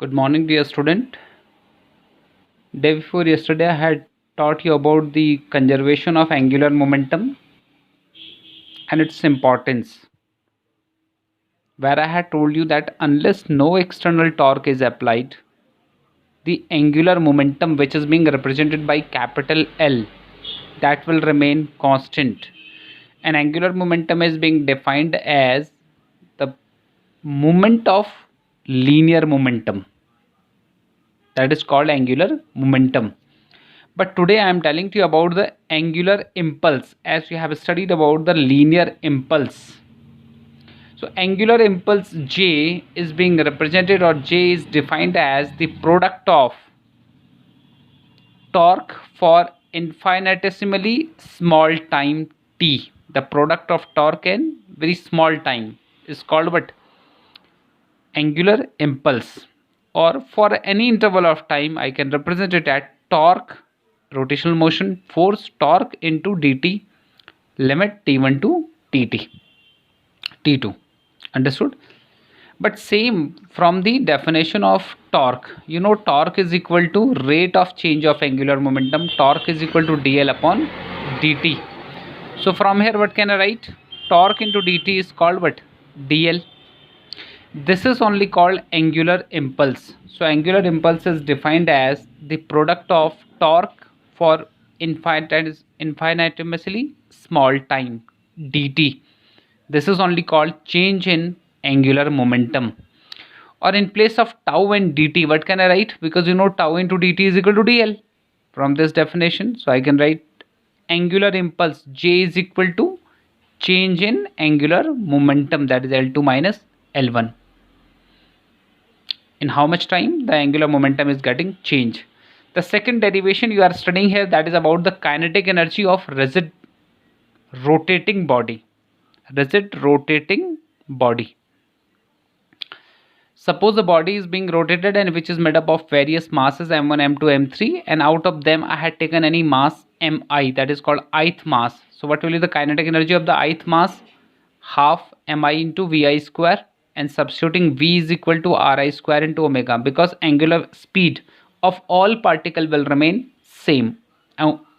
Good morning, dear student. Day before yesterday, I had taught you about the conservation of angular momentum and its importance, where I had told you that unless no external torque is applied, the angular momentum, which is being represented by capital L, that will remain constant. And angular momentum is being defined as the moment of linear momentum, that is called angular momentum. But today I am telling to you about the angular impulse, as we have studied about the linear impulse. So angular impulse J is being represented, or J is defined as the product of torque for infinitesimally small time t. The product of torque in very small time is called what? Angular impulse. Or for any interval of time, I can represent it at torque, rotational motion, force, torque into dt, limit t1 to tt, t2. Understood? But same from the definition of torque. You know, torque is equal to rate of change of angular momentum. Torque is equal to dl upon dt. So from here, what can I write? Torque into dt is called what? dl. This is only called angular impulse. So angular impulse is defined as the product of torque for infinitesimally small time dt. This is only called change in angular momentum. Or in place of tau and dt, what can I write? Because you know tau into dt is equal to dl from this definition. So I can write angular impulse J is equal to change in angular momentum, that is L2 minus L1. In how much time the angular momentum is getting changed. The second derivation you are studying here, that is about the kinetic energy of rigid rotating body. Rigid rotating body. Suppose the body is being rotated and which is made up of various masses m1, m2, m3, and out of them I had taken any mass mi, that is called ith mass. So what will be the kinetic energy of the ith mass? Half mi into vi square, and substituting v is equal to ri square into omega, because angular speed of all particle will remain same.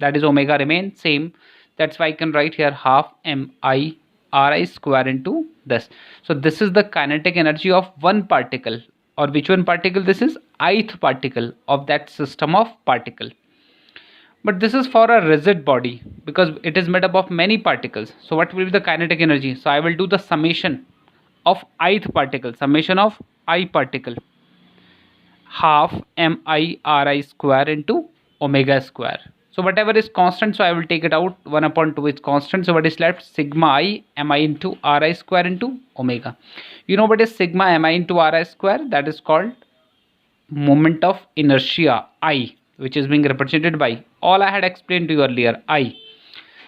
That is omega remain same. That's why I can write here half mi ri square into this. So this is the kinetic energy of one particle. Or which one particle? This is ith particle of that system of particle. But this is for a rigid body because it is made up of many particles. So what will be the kinetic energy? So I will do the summation of ith particle, summation of I particle, half mi ri square into omega square. So whatever is constant, so I will take it out. 1 upon 2 is constant. So what is left? Sigma I mi into ri square into omega. You know what is sigma mi into ri square? That is called moment of inertia I, which is being represented by all I had explained to you earlier, I.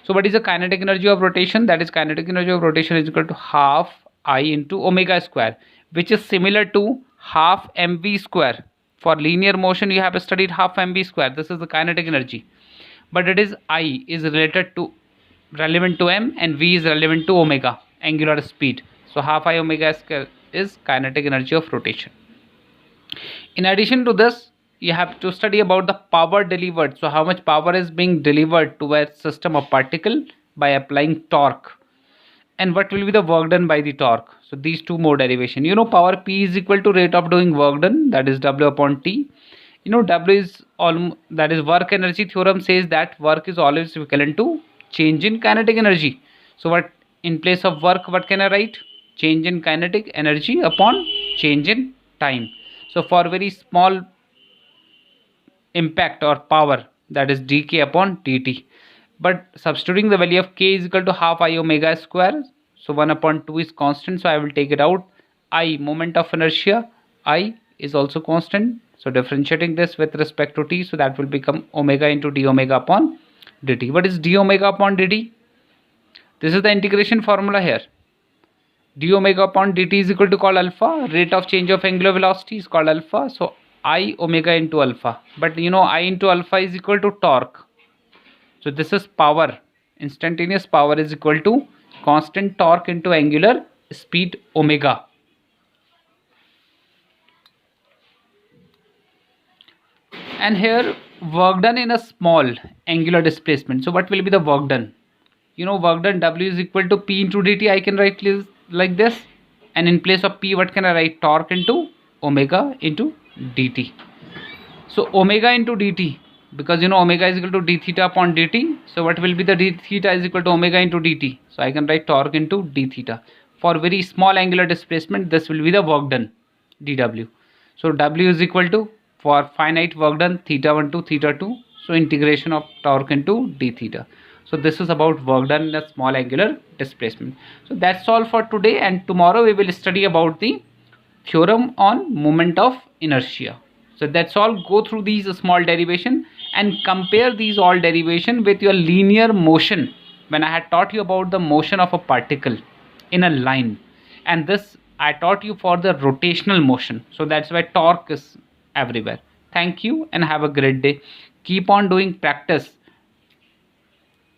So what is the kinetic energy of rotation? That is kinetic energy of rotation is equal to half I into omega square, which is similar to half mv square. For linear motion you have studied half mv square. This is the kinetic energy, but it is I is related to relevant to m and v is relevant to omega, angular speed. So half I omega square is kinetic energy of rotation. In addition to this, you have to study about the power delivered. So how much power is being delivered to a system of particle by applying torque, and what will be the work done by the torque. So these two more derivation. You know power P is equal to rate of doing work done, that is W upon T. You know W is all, that is work energy theorem says that work is always equivalent to change in kinetic energy. So what in place of work, what can I write? Change in kinetic energy upon change in time. So for very small impact or power, that is dk upon dt, but substituting the value of k is equal to half I omega square. So 1 upon 2 is constant, so I will take it out. I, moment of inertia, I is also constant, so differentiating this with respect to t, so that will become omega into d omega upon dt. What is d omega upon dt? This is the integration formula here. D omega upon dt is equal to called alpha. Rate of change of angular velocity is called alpha. So I omega into alpha. But you know I into alpha is equal to torque. So this is power. Instantaneous power is equal to constant torque into angular speed omega. And here work done in a small angular displacement. So what will be the work done? You know, work done, W is equal to P into dt. I can write like this, and in place of P, what can I write? Torque into omega into dt. So omega into dt, because you know omega is equal to d theta upon dt. So what will be the d theta is equal to omega into dt. So I can write torque into d theta. For very small angular displacement, this will be the work done, dw. So w is equal to, for finite work done, theta 1 to theta 2. So integration of torque into d theta. So this is about work done in a small angular displacement. So that's all for today, and tomorrow we will study about the theorem on moment of inertia. So that's all. Go through these small derivation and compare these all derivation with your linear motion when I had taught you about the motion of a particle in a line, and this I taught you for the rotational motion. So that's why torque is everywhere. Thank you and have a great day. Keep on doing practice